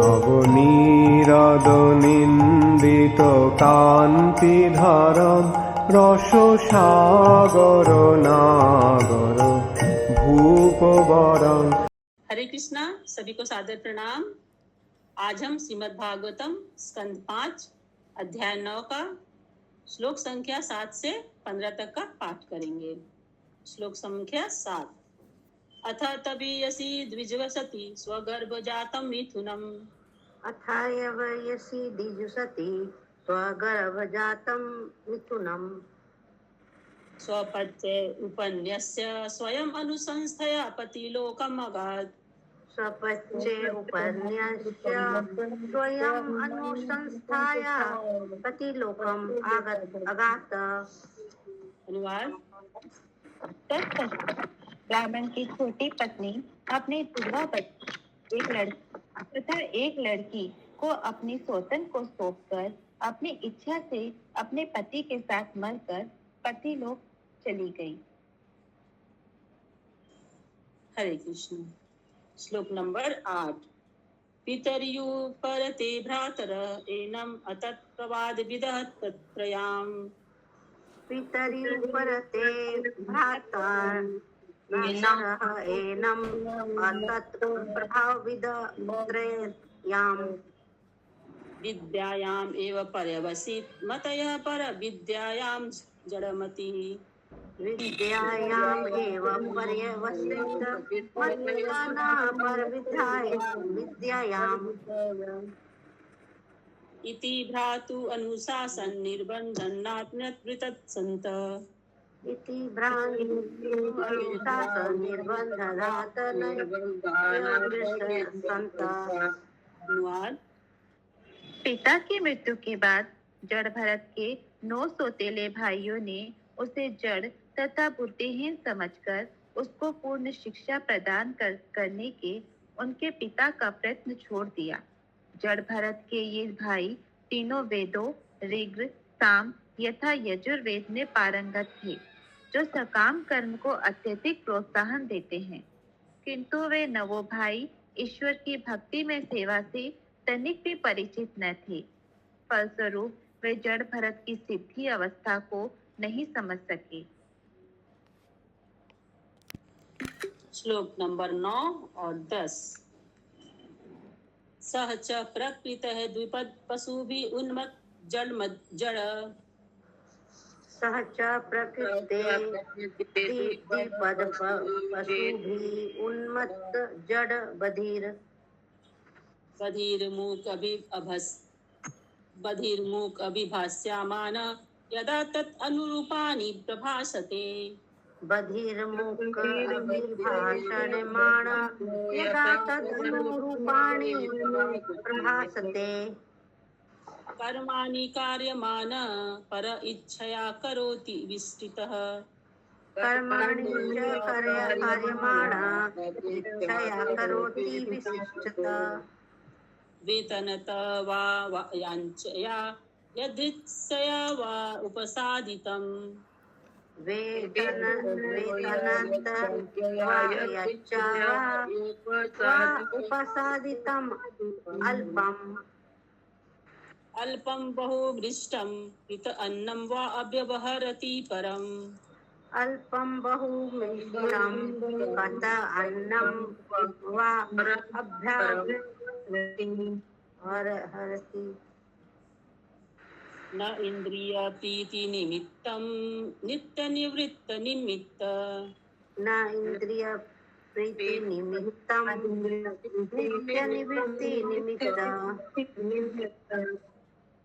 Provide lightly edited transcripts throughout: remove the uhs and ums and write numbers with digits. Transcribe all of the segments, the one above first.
নবনীরদনিন্দিত কান্তিধারম রসসাগর নাগর भूपवरं। हरे कृष्णा, सभी को सादर प्रणाम। आज हम श्रीमद् भागवतम स्कंद 5 अध्याय 9 का श्लोक संख्या 7 से 15 तक का पाठ करेंगे। श्लोक संख्या 7। अथ तबीयसी द्विजवसति स्वगर्भजातं मिथुनम्। अथायवयसि द्विजसति स्वगर्भजातं मिथुनम्। स्वपत्ये उपन्यस्य स्वयम् अनुसंस्थया पतिलोकम् अगात्। स्वपत्ये उपन्यस्य स्वयम् अनुसंस्थाय पतिलोकम् अगात्। अनुवाद। ब्राह्मण की छोटी पत्नी अपने दुल्हा बच्चे एक लड़की को अपनी सौतन को सौंपकर अपनी इच्छा से अपने पति के साथ मरकर पतिलोक चली गई। हरे कृष्ण। श्लोक नंबर 8। पितर्यु परते भ्रातर एनम अतत् प्रवाद विदहत् तत्प्रयाम। पितर्यु परते भ्रातर एनम अतत् प्रभाविद त्रयाम। विद्यायाम एव पर्यवसित मतयः पर विद्यायाम जड़मति। विद्यायाम एव पर्यवसित मतयः पर विद्यायाम। इति भ्रातु अनुशासन निर्बन्धनात्मनृतत् सन्त। इति भ्रातु अनुशासन निर्बन्धनात्मनृतत् सन्त। अनुवाद। पिता की मृत्यु के बाद जड़ भरत के 9 सौतेले भाइयों ने उसे जड़ तथा बुद्धिहीन समझकर उसको पूर्ण शिक्षा प्रदान करने के उनके पिता का प्रयत्न छोड़ दिया। जड़ भरत के ये भाई तीनों वेदों ऋग साम यथा यजुर्वेद में पारंगत थे, जो सकाम कर्म को अत्यधिक प्रोत्साहन देते हैं, किंतु वे नवों भाई ईश्वर की भक्ति में सेवा से तनिक भी परिचित न थे। फलस्वरूप वे जड़ भरत की सिद्धि अवस्था को नहीं समझ सके। श्लोक नंबर 9 और 10। सह च प्रकृतः द्विपद पशुभिः उन्मत्त जड़। सह च प्रकृते द्विपद पशुभिः उन्मत्त जड़ बधिर्मूक अभिभास्यमान यदा तत् अनुरूपाणि प्रभासते। बधिर्मुख अभिभाषणमाण यदा तदनुरूपाणि प्रभासते। कर्माणि कार्यमान पर इच्छया करोति विस्तृतः। कर्माणि च कार्यमाण इच्छया करोति विस्तृतः। वेतनत वा याञ्चया यदृच्छया वा उपसादितम्। वेतनत वा यच्चा वा उपसादितम् अल्पं बहुमृष्टं कृत अन्नं वा अव्यवहरति परम्। अल्पं बहुमृष्टं कृत अन्नं वा अव्यवहरति। न इंद्रिय प्रीति निमित्तं नित्य निवृत्त निमित्त। न इंद्रिय प्रीति निमित्तं नित्य निवृत्ति निमित्त।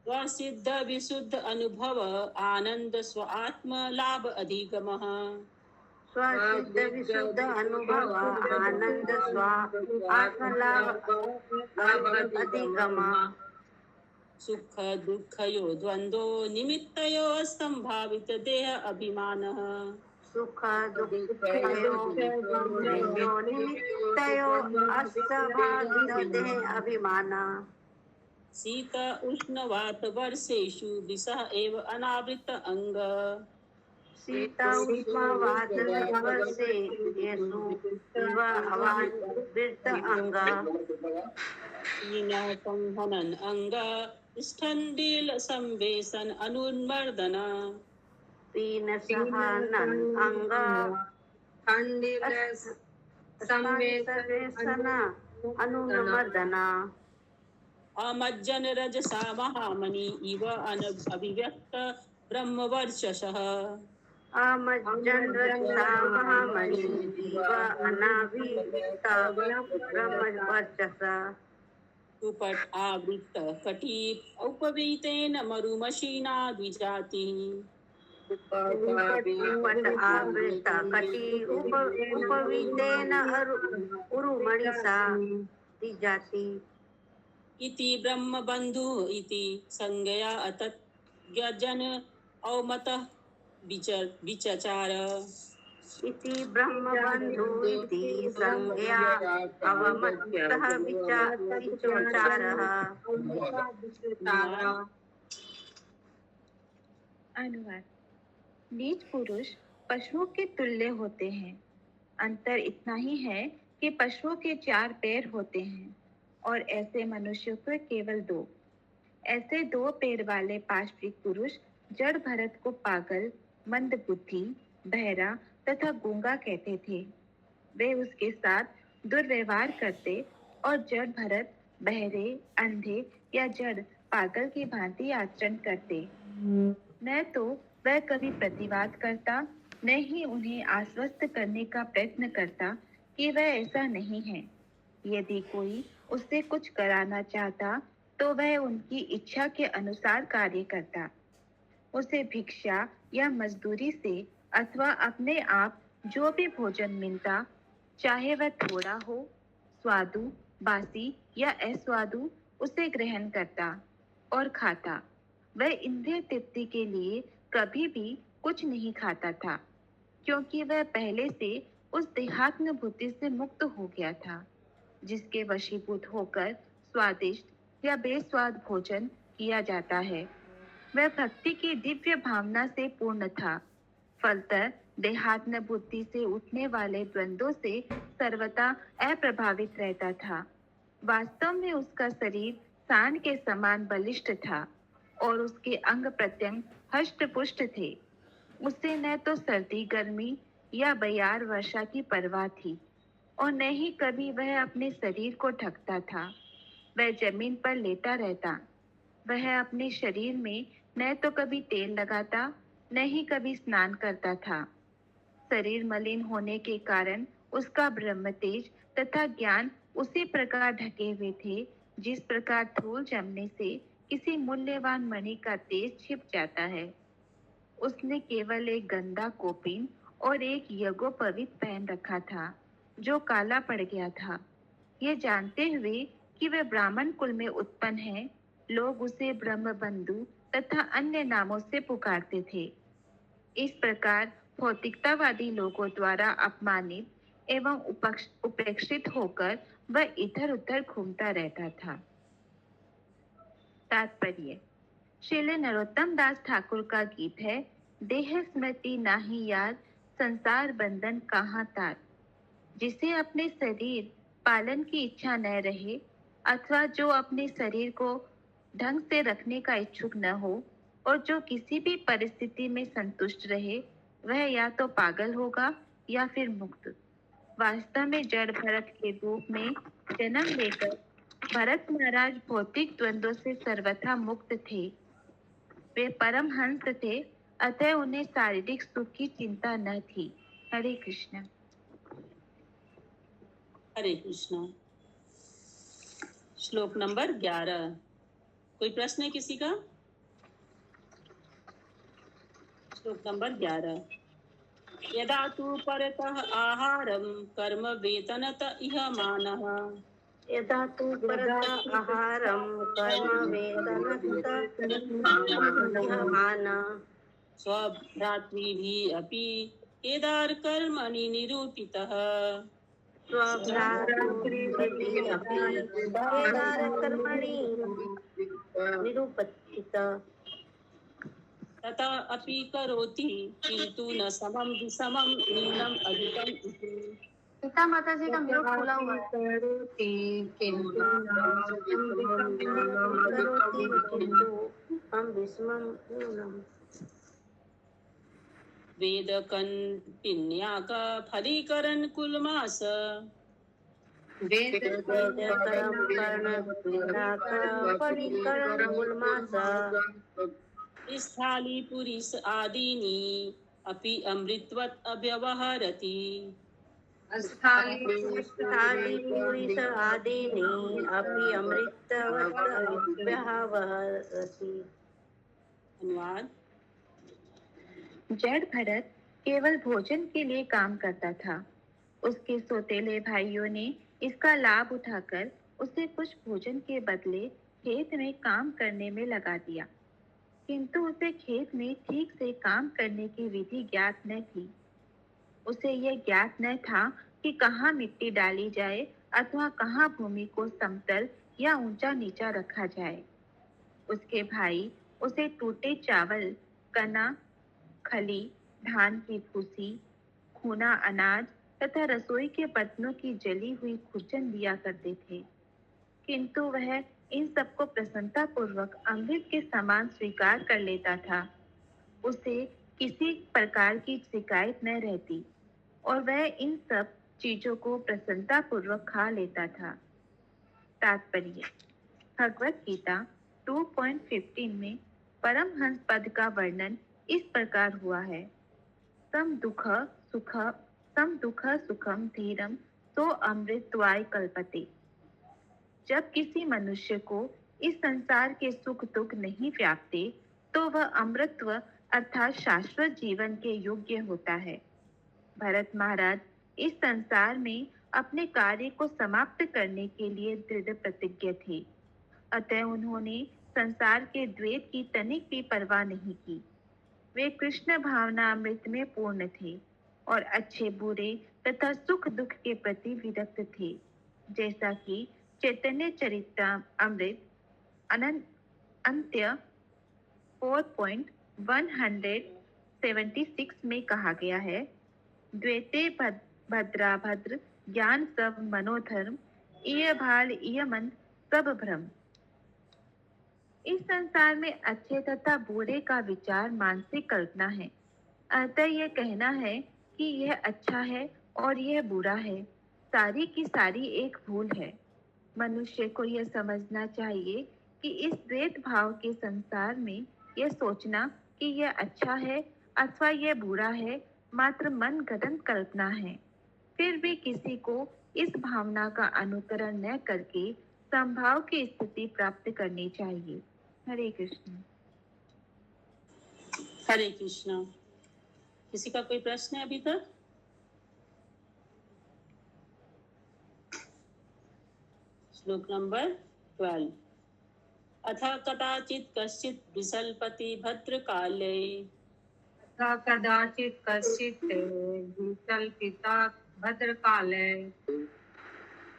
स्वसिद्ध विशुद्ध अनुभव आनंद स्व आत्म लाभ अधिगमः। स्वसिद्ध विशुद्ध अनुभव आनंद स्व आत्म लाभ अधिगमः। सुख दुःखयो द्वंद्वो निमित्तयो संभावित देह अभिमानः। सुख दुःखयो निमित्तयो असंभावित देह अभिमानः। शीत उष्ण वात वर्षेषु दिशः एव अनावृत अंग। शीत उष्ण वात वर्षेषु इव अनावृत अंग। हीनः संहनन् अंग स्थण्डिल संवेशन अनुन्मर्दन पीन सहनन अंग संवेसन अनुमर्दना अमज्जन रजसा महामणि इव अभिव्यक्त ब्रह्मवर्चसः अमज्जन रजसा महामणि व अनाभित ब्रह्मवर्चस उपट आवृत्त कटीप उपवीतेन मरुमशीना द्विजातिः उपट आवृत कटी उपवीतेन उरुमणिसा द्विजाति इति ब्रह्मबन्धु इति संज्ञया अतज्ञजन औमतः विचचार इति ब्रह्मबन्धु इति संज्ञया अवमतः विचारः। अनुवाद। नीच पुरुष पशुओं के तुल्य होते हैं। अंतर इतना ही है कि पशुओं के 4 पैर होते हैं और ऐसे मनुष्यों के केवल 2। ऐसे 2 पैर वाले पाशविक पुरुष जड़ भरत को पागल, मंद बुद्धि, बहरा तथा गूंगा कहते थे। वे उसके साथ दुर्व्यवहार करते और जड़ भरत बहरे, अंधे या जड़ पागल की भांति आचरण करते। न तो वह कभी प्रतिवाद करता, न ही उन्हें आश्वस्त करने का प्रयत्न करता कि वह ऐसा नहीं है। यदि कोई उससे कुछ कराना चाहता तो वह उनकी इच्छा के अनुसार कार्य करता। उसे भिक्षा या मजदूरी से अथवा अपने आप जो भी भोजन मिलता, चाहे वह थोड़ा हो, स्वादु, बासी या अस्वादु, उसे ग्रहण करता और खाता। वह इंद्रिय तृप्ति के लिए कभी भी कुछ नहीं खाता था, क्योंकि वह पहले से उस देहात्म बुद्धि से मुक्त हो गया था, जिसके वशीभूत होकर स्वादिष्ट या बेस्वाद भोजन किया जाता है। वह भक्ति की दिव्य भावना से पूर्ण था। फलतः देहात्म बुद्धि से उठने वाले द्वंद्वों से सर्वथा अप्रभावित रहता था। वास्तव में उसका शरीर सांड के समान बलिष्ठ था और उसके अंग प्रत्यंग हष्ट पुष्ट थे। उसे न तो सर्दी गर्मी या बयार वर्षा की परवाह थी और न ही कभी वह अपने शरीर को ढकता था। वह जमीन पर लेटा रहता। वह अपने शरीर में न तो कभी तेल लगाता, न ही कभी स्नान करता था। शरीर मलिन होने के कारण उसका ब्रह्म तेज तथा ज्ञान उसी प्रकार ढके हुए थे, जिस प्रकार धूल जमने से किसी मूल्यवान मणि का तेज छिप जाता है। उसने केवल एक गंदा कोपिन और एक यज्ञोपवीत पहन रखा था, जो काला पड़ गया था। ये जानते हुए कि वह ब्राह्मण कुल में उत्पन्न है, लोग उसे ब्रह्मबंधु तथा अन्य नामों से पुकारते थे। इस प्रकार भौतिकतावादी लोगों द्वारा अपमानित एवं उपेक्षित होकर वह इधर उधर घूमता रहता था। तात्पर्य। श्री नरोत्तम दास ठाकुर का गीत है, देह स्मृति नाही याद, संसार बंधन कहाँ तार। जिसे अपने शरीर पालन की इच्छा न रहे अथवा जो अपने शरीर को ढंग से रखने का इच्छुक न हो और जो किसी भी परिस्थिति में संतुष्ट रहे, वह या तो पागल होगा या फिर मुक्त। वास्तव में जड़ भरत के रूप में जन्म लेकर भरत महाराज भौतिक द्वंद्वों से सर्वथा मुक्त थे। वे परमहंस थे, अतः उन्हें शारीरिक सुख की चिंता न थी। हरे कृष्ण। हरे कृष्ण। श्लोक नंबर 11। कोई प्रश्न है किसी का? श्लोक नंबर 11। यदा तु परतः आहारं कर्म वेतनत इह मानः। यदा तु परतः आहारं कर्म वेतनत इह मानः। स्वभ्रातृभिः अपि केदार कर्मणि निरूपितः। स्वभ्रातृभिः अपि केदार कर्मणि निरूपितः। तथा अपि करोति किन्तु न समं विषमं न्यूनम् अधिकम् इति। पिता माता जी का म्यूट खुला हुआ है। करोति किंतु हम विस्मम नूनम्। वेद कन्याक फलीकरण कुलमास स्थाली पुरीस आदीनि अपि अमृतवत् अव्यवहरति। स्थालीपुरीस आदीनि अपि अमृतवत् व्यवहरति। अनुवाद। जड़ भरत केवल भोजन के लिए काम करता था। उसके सौतेले भाइयों ने इसका लाभ उठाकर उसे कुछ भोजन के बदले खेत में काम करने में लगा दिया, किंतु उसे खेत में ठीक से काम करने की विधि ज्ञात न थी। उसे यह ज्ञात न था कि कहाँ मिट्टी डाली जाए अथवा कहाँ भूमि को समतल या ऊंचा नीचा रखा जाए। उसके भाई उसे टूटे चावल, कना, खली, धान की भूसी, खूना अनाज तथा रसोई के बर्तनों की जली हुई खुरचन दिया करते थे, किंतु वह इन सबको प्रसन्नता पूर्वक अमृत के समान स्वीकार कर लेता था। उसे किसी प्रकार की शिकायत न रहती और वह इन सब चीजों को प्रसन्नता पूर्वक खा लेता था। तात्पर्य: भगवत गीता 2.15 में परमहंस पद का वर्णन इस प्रकार हुआ है: सम दुख सुखम धीरम सो अमृतत्वाय कल्पते। जब किसी मनुष्य को इस संसार के सुख दुख नहीं व्यापते तो वह अमृतत्व अर्थात शाश्वत जीवन के योग्य होता है। भरत महाराज इस संसार में अपने कार्य को समाप्त करने के लिए दृढ़ प्रतिज्ञ थे, अतः उन्होंने संसार के द्वैत की तनिक भी परवाह नहीं की। वे कृष्ण भावना अमृत में पूर्ण थे और अच्छे बुरे तथा सुख दुख के प्रति विरक्त थे, जैसा कि चैतन्य चरितामृत अंत्य 4.176 में कहा गया है: द्वैते भद्राभद्र ज्ञान सब मनोधर्म, इय भाल इय मन सब भ्रम। इस संसार में अच्छे तथा बुरे का विचार मानसिक कल्पना है, अतः यह कहना है कि यह अच्छा है और यह बुरा है, सारी की सारी एक भूल है। मनुष्य को यह समझना चाहिए कि इस द्वैत भाव के संसार में यह सोचना कि यह अच्छा है अथवा यह बुरा है मात्र मनगढ़ंत कल्पना है। फिर भी किसी को इस भावना का अनुकरण न करके संभाव की स्थिति प्राप्त करनी चाहिए। हरे कृष्ण। हरे कृष्ण। किसी का कोई प्रश्न है अभी तक? श्लोक नंबर 12। अथ कदाचित् कश्चित् विसल्पति भद्रकाले कदाचित् कश्चित् विसल्पिता भद्रकाले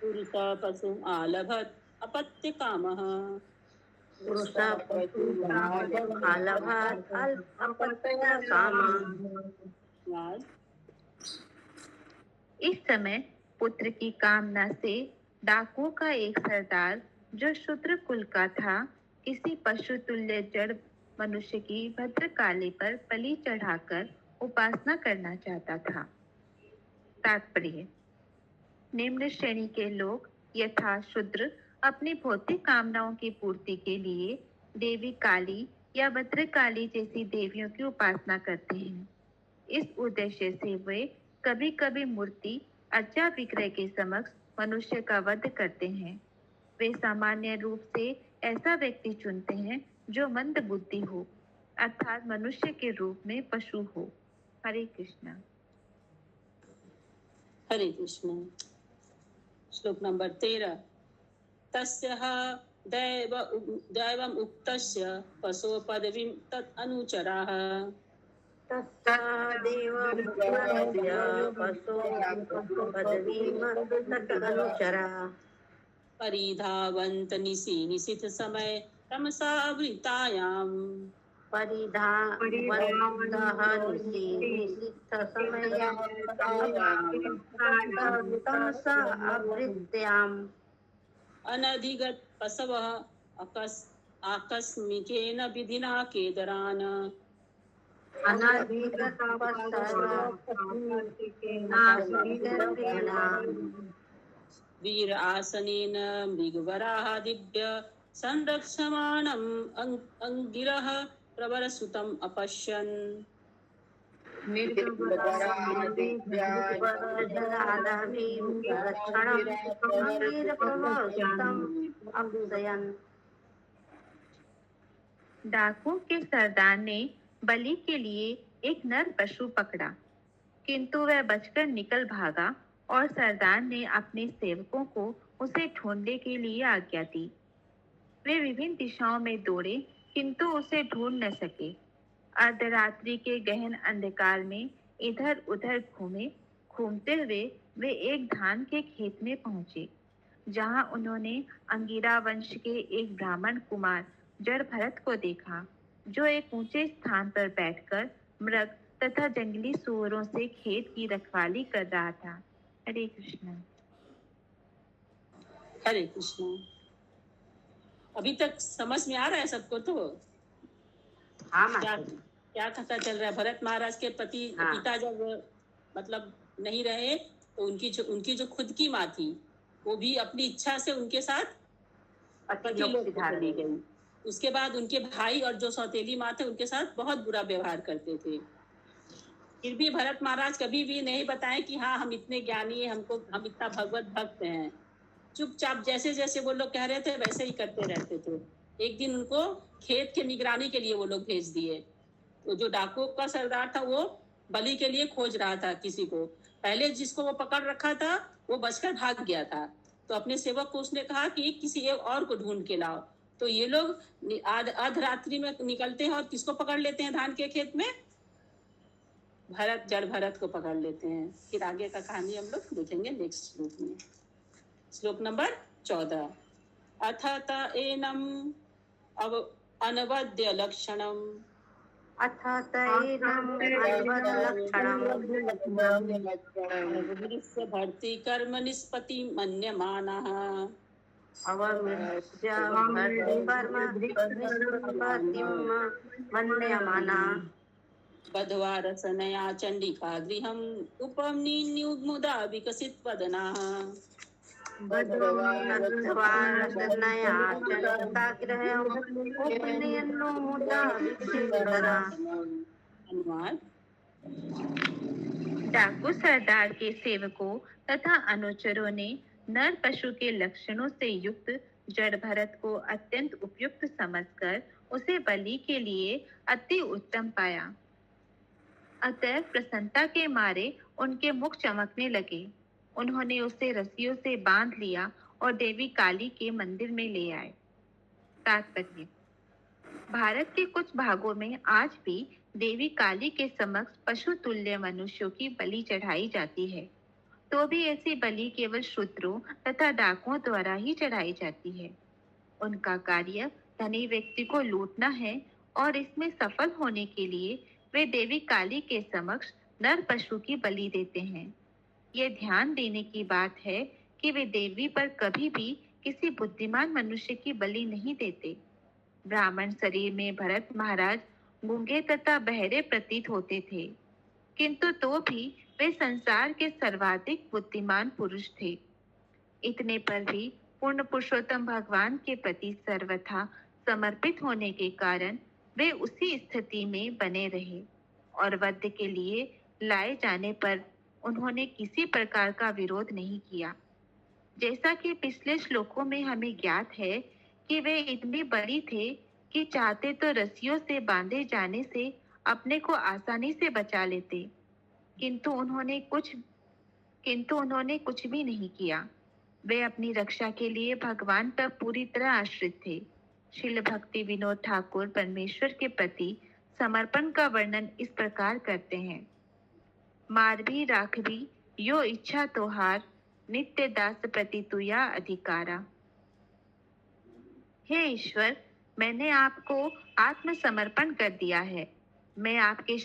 पुरुषः पशुम् आलभत अपत्यकामः इस समय पुत्र की कामना से डाकुओं का एक सरदार, जो शूद्र कुल का था, किसी पशु तुल्य जड़ मनुष्य की भद्रकाली पर बलि चढ़ाकर उपासना करना चाहता था। तात्पर्य: निम्न श्रेणी के लोग यथा शूद्र अपनी भौतिक कामनाओं की पूर्ति के लिए देवी काली या भद्रकाली जैसी देवियों की उपासना करते हैं। इस उद्देश्य से वे कभी कभी मूर्ति अर्चा विग्रह के समक्ष मनुष्य का वध करते हैं। वे सामान्य रूप से ऐसा व्यक्ति चुनते हैं जो मंद बुद्धि हो, अर्थात मनुष्य के रूप में पशु हो। हरे कृष्ण। हरे कृष्ण। श्लोक नंबर 13। तस्यः दैवम् उक्तस्य पशो पदवीं तत् अनुचराः परिधावन्त निशीथ समय तमसावृतायाम् परिधावन्तः निषिद्ध समया तमसा आवृत्याम् अनधिगत पशवः आकस्मिकेन विधिना केदरान् वीर आसनेन मृगवराः दिव्य संरक्षमाणम् अंगिरः प्रवरसुतम् अपश्यन् डाकुओं के सरदार ने बलि के लिए एक नर पशु पकड़ा, किंतु वह बचकर निकल भागा और सरदार ने अपने सेवकों को उसे ढूंढने के लिए आज्ञा दी। वे विभिन्न दिशाओं में दौड़े, किंतु उसे ढूंढ न सके। अर्धरात्रि के गहन अंधकार में इधर उधर घूमते हुए वे एक धान के खेत में पहुंचे, जहां उन्होंने अंगिरा वंश के एक ब्राह्मण कुमार जड़ भरत को देखा, जो एक ऊंचे स्थान पर बैठकर मृग तथा जंगली सूअरों से खेत की रखवाली कर रहा था। हरे कृष्ण। हरे कृष्ण। अभी तक समझ में आ रहा है सबको? तो क्या क्या पता चल रहा है? भरत महाराज के पिता जब मतलब नहीं रहे तो उनकी जो खुद की माँ थी वो भी अपनी इच्छा से उनके साथ पतिलोक चली गई। उसके बाद उनके भाई और जो सौतेली माँ थे उनके साथ बहुत बुरा व्यवहार करते थे। फिर भी भरत महाराज कभी भी नहीं बताए कि हाँ हम इतने ज्ञानी हैं, हम इतना भगवत भक्त हैं। चुपचाप जैसे जैसे वो लोग कह रहे थे वैसे ही करते रहते थे। एक दिन उनको खेत के निगरानी के लिए वो लोग भेज दिए। तो जो डाकुओं का सरदार था वो बलि के लिए खोज रहा था किसी को। पहले जिसको वो पकड़ रखा था वो बचकर भाग गया था। तो अपने सेवक को उसने कहा कि किसी एक और को ढूंढ के लाओ। तो ये लोग आध रात्रि में निकलते हैं और किसको पकड़ लेते हैं? धान के खेत में जड़ भरत को पकड़ लेते हैं। फिर आगे का कहानी हम लोग देखेंगे नेक्स्ट श्लोक में। श्लोक नंबर 14। अथ त एनम अनवद्य लक्षणम भर्ती कर्म निष्पत्ति मन्यमानः बध्वा रसनया चंडिका गृहम् उपनिन्युमुदा विकसित वदनाः। डाकू सरदार के सेवकों तथा अनुचरों ने नर पशु के लक्षणों से युक्त जड़ भरत को अत्यंत उपयुक्त समझकर उसे बलि के लिए अति उत्तम पाया। अतः प्रसन्नता के मारे उनके मुख चमकने लगे। उन्होंने उसे रस्सियों से बांध लिया और देवी काली के मंदिर में ले आए। तात्पर्य: भारत के कुछ भागों में आज भी देवी काली के समक्ष पशु तुल्य मनुष्यों की बलि चढ़ाई जाती है। तो भी ऐसी बलि केवल शूद्रों तथा डाकुओं द्वारा ही चढ़ाई जाती है। उनका कार्य धनी व्यक्ति को लूटना है और इसमें सफल होने के लिए वे देवी काली के समक्ष नर पशु की बलि देते हैं। ये ध्यान देने की बात है कि वे देवी पर कभी भी किसी बुद्धिमान मनुष्य की बलि नहीं देते। ब्राह्मण शरीर में भरत महाराज गूंगे तथा बहरे प्रतीत होते थे, किंतु तो भी वे संसार के सर्वाधिक बुद्धिमान पुरुष थे। इतने पर भी पूर्ण पुरुषोत्तम भगवान के प्रति सर्वथा समर्पित होने के कारण वे उसी स्थिति में बने रहे और वध के लिए लाए जाने पर उन्होंने किसी प्रकार का विरोध नहीं किया। जैसा कि पिछले श्लोकों में हमें ज्ञात है कि वे इतने बड़ी थे कि चाहते तो रस्सियों से बांधे जाने से अपने को आसानी से बचा लेते, किंतु उन्होंने कुछ भी नहीं किया। वे अपनी रक्षा के लिए भगवान पर पूरी तरह आश्रित थे। श्रील भक्ति विनोद ठाकुर परमेश्वर के प्रति समर्पण का वर्णन इस प्रकार करते हैं: मार भी राख भी यो इच्छा तोहार, नित्य दास प्रति तुया अधिकारा। हे ईश्वर, मैंने आपको आत्मसमर्पण कर दिया है। मैं आपका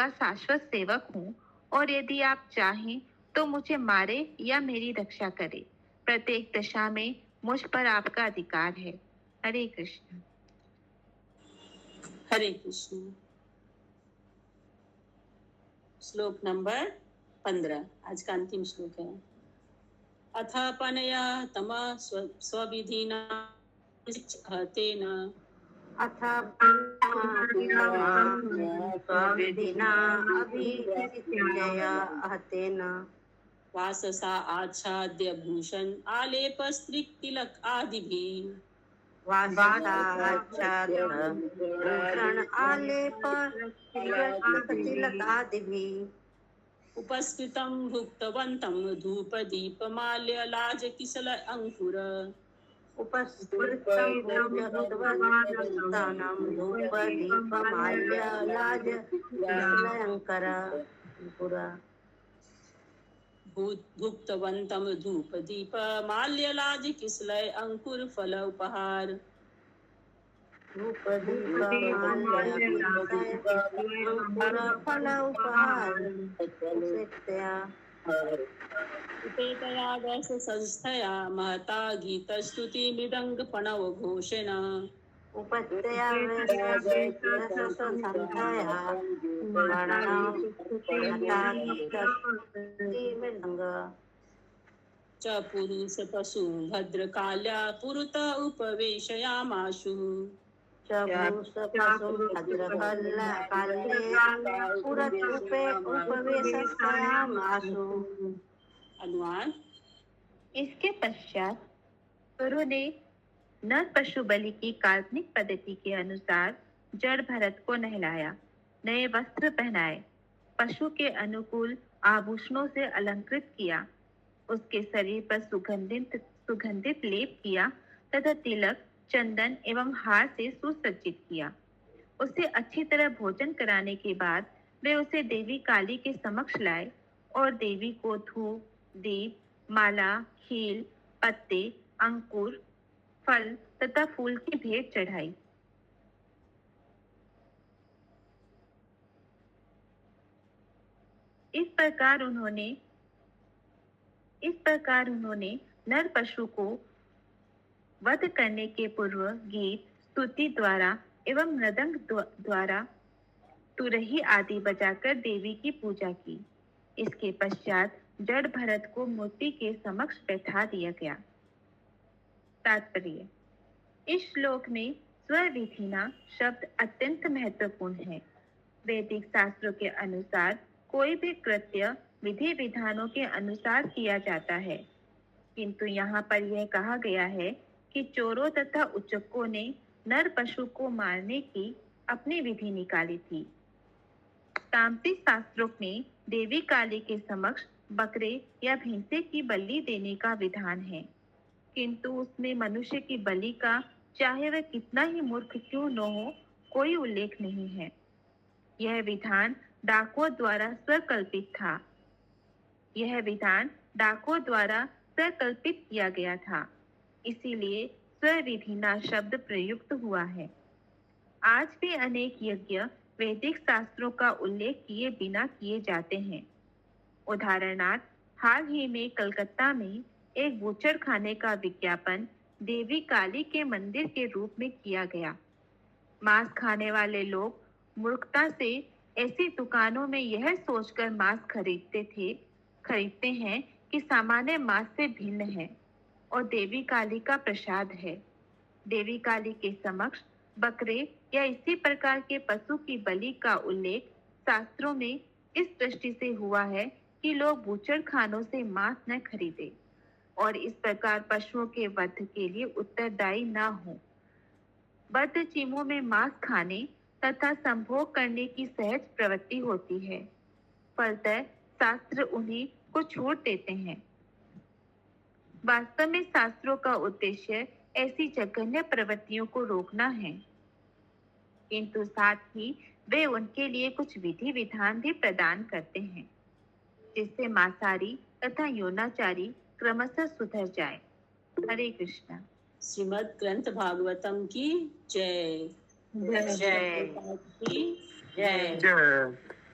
शाश्वत सेवक हूँ, और यदि आप चाहें तो मुझे मारे या मेरी रक्षा करें। प्रत्येक दशा में मुझ पर आपका अधिकार है। हरे कृष्ण। हरे कृष्ण। श्लोक नंबर 15 आज का अंतिम श्लोक है। अथ पनया तम स्वविधिना तेन अथ स्वविधिना अभिषिच्य हतेन वाससा आच्छाद्य भूषण आलेप स्त्रीतिलक आदिभिः भूषण आलेप तिलक आदिभिः उपस्कृतं भुक्तवन्तं धूपदीपमाल्यलाजकिसल अंकुर उपस्कृतं भुक्तवन्तं धूपदीपमाल्यलाजकिसलयङ्कर भुक्तवन्तं धूपदीपमाल्यलाजकिसलय अंकुरफल उपहार फल उपहार उपेतया वैस संस्थया महता गीतस्तुति मृदंग प्रणव घोषेण उपत्यया च पुरुष पशु भद्रकाल्या पुरत उपवेशयामाशु अनुवाद। इसके पश्चात गुरु ने नर पशु बलि की काल्पनिक पद्धति के अनुसार जड़ भरत को नहलाया, नए वस्त्र पहनाए, पशु के अनुकूल आभूषणों से अलंकृत किया, उसके शरीर पर सुगंधित लेप किया तथा तिलक, चंदन एवं हार से सुसज्जित किया। उसे अच्छी तरह भोजन कराने के बाद वे उसे देवी काली के समक्ष लाए और देवी को धूप, दीप, माला, खील, पत्ते, अंकुर, फल तथा फूल की भेंट चढ़ाई। इस प्रकार उन्होंने नर पशु को वध करने के पूर्व गीत, स्तुति द्वारा एवं मृदंग द्वारा तुरही आदि बजाकर देवी की पूजा की। इसके पश्चात जड़ भरत को मूर्ति के समक्ष बैठा दिया गया। तात्पर्य: इस श्लोक में स्वविधिना शब्द अत्यंत महत्वपूर्ण है। वैदिक शास्त्रों के अनुसार कोई भी कृत्य विधि विधानों के अनुसार किया जाता है, किंतु यहाँ पर यह कहा गया है कि चोरों तथा उचक्कों ने नर पशु को मारने की अपनी विधि निकाली थी। तामसिक शास्त्रों में देवी काली के समक्ष बकरे या भैंसे की बलि देने का विधान है, किंतु उसमें मनुष्य की बलि का, चाहे वह कितना ही मूर्ख क्यों न हो, कोई उल्लेख नहीं है। यह विधान डाकुओं द्वारा स्वकल्पित किया गया था, इसीलिए स्वविधिना शब्द प्रयुक्त हुआ है। आज भी अनेक यज्ञ वैदिक शास्त्रों का उल्लेख किए बिना किए जाते हैं। उदाहरणार्थ, हाल ही में कलकत्ता में एक बूचड़ खाने का विज्ञापन देवी काली के मंदिर के रूप में किया गया। मांस खाने वाले लोग मूर्खता से ऐसी दुकानों में यह सोचकर मांस खरीदते हैं कि सामान्य मांस से भिन्न है और देवी काली का प्रसाद है। देवी काली के समक्ष बकरे या इसी प्रकार के पशु की बलि का उल्लेख शास्त्रों में इस दृष्टि से हुआ है कि लोग बूचड़ खानों से मांस न खरीदें और इस प्रकार पशुओं के वध के लिए उत्तरदायी न हो। बद्ध जीवों में मांस खाने तथा संभोग करने की सहज प्रवृत्ति होती है, फलतः शास्त्र उन्हें को छूट देते हैं। वास्तव में शास्त्रों का उद्देश्य ऐसी जघन्य प्रवृत्तियों को रोकना है, किंतु साथ ही वे उनके लिए कुछ विधि विधान भी प्रदान करते हैं, जिससे मांसाहारी तथा यौनाचारी क्रमशः सुधर जाए। हरे कृष्णा। श्रीमद् ग्रंथ भागवतम की जय। जय जय की जय। जय